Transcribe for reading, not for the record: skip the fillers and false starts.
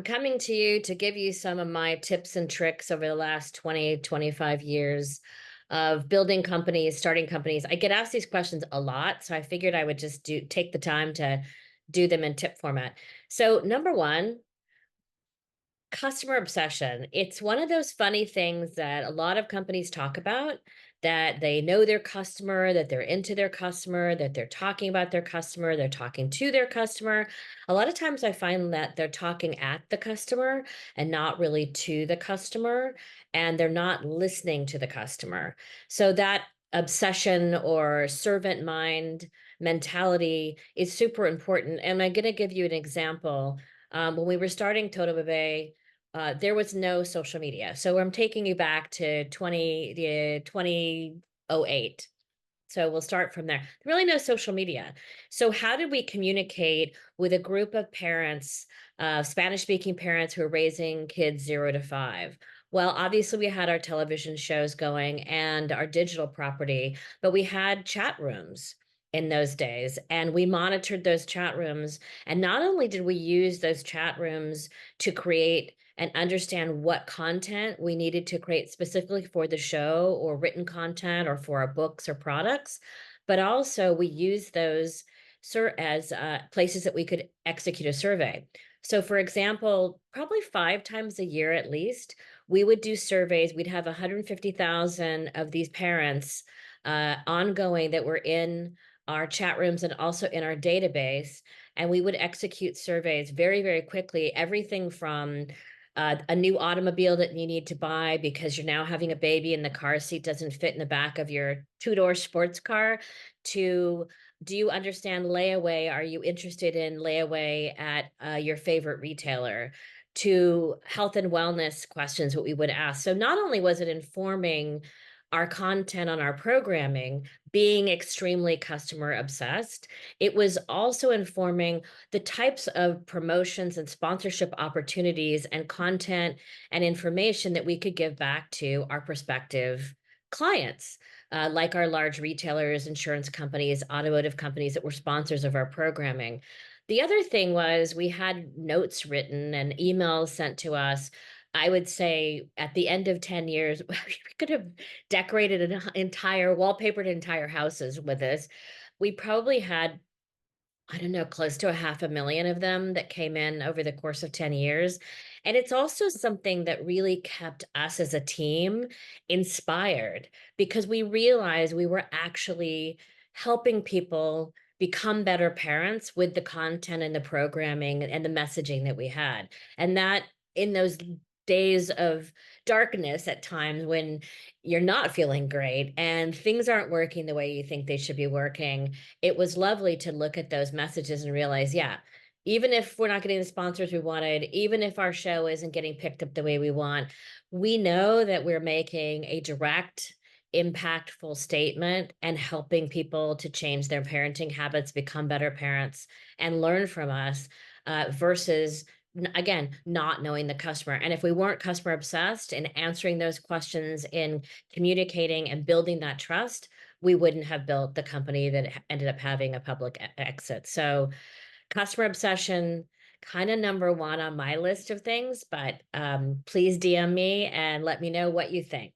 I'm coming to you to give you some of my tips and tricks over the last 20, 25 years of building companies, starting companies. I get asked these questions a lot, so I figured I would just take the time to do them in tip format. So, number one, customer obsession. It's one of those funny things that a lot of companies talk about, that they know their customer, that they're into their customer, that they're talking about their customer, they're talking to their customer. A lot of times I find that they're talking at the customer and not really to the customer, and they're not listening to the customer. So that obsession or servant mind mentality is super important. And I'm going to give you an example. When we were starting Toto Bebe, there was no social media. So I'm taking you back to 2008. So we'll start from there. Really no social media. So how did we communicate with a group of parents, Spanish speaking parents who are raising kids 0 to 5? Well, obviously we had our television shows going and our digital property, but we had chat rooms in those days, and we monitored those chat rooms. And not only did we use those chat rooms to create and understand what content we needed to create specifically for the show, or written content, or for our books or products, but also we used those as places that we could execute a survey. So, for example, probably 5 times a year at least, we would do surveys. We'd have 150,000 of these parents ongoing that were in our chat rooms and also in our database. And we would execute surveys very, very quickly. Everything from a new automobile that you need to buy because you're now having a baby and the car seat doesn't fit in the back of your two-door sports car, to do you understand layaway? Are you interested in layaway at your favorite retailer? To health and wellness questions, what we would ask. So not only was it informing our content on our programming, being extremely customer obsessed, it was also informing the types of promotions and sponsorship opportunities and content and information that we could give back to our prospective clients, like our large retailers, insurance companies, automotive companies that were sponsors of our programming. The other thing was we had notes written and emails sent to us. I would say at the end of 10 years, we could have decorated an entire, wallpapered entire houses with this. We probably had, I don't know, close to a 500,000 of them that came in over the course of 10 years. And it's also something that really kept us as a team inspired, because we realized we were actually helping people become better parents with the content and the programming and the messaging that we had. And that, in those days of darkness at times when you're not feeling great and things aren't working the way you think they should be working, it was lovely to look at those messages and realize, yeah, even if we're not getting the sponsors we wanted, even if our show isn't getting picked up the way we want, we know that we're making a direct, impactful statement and helping people to change their parenting habits, become better parents, and learn from us, versus again, not knowing the customer. And if we weren't customer obsessed and answering those questions, in communicating and building that trust, we wouldn't have built the company that ended up having a public exit. So customer obsession, kind of number one on my list of things, but please DM me and let me know what you think.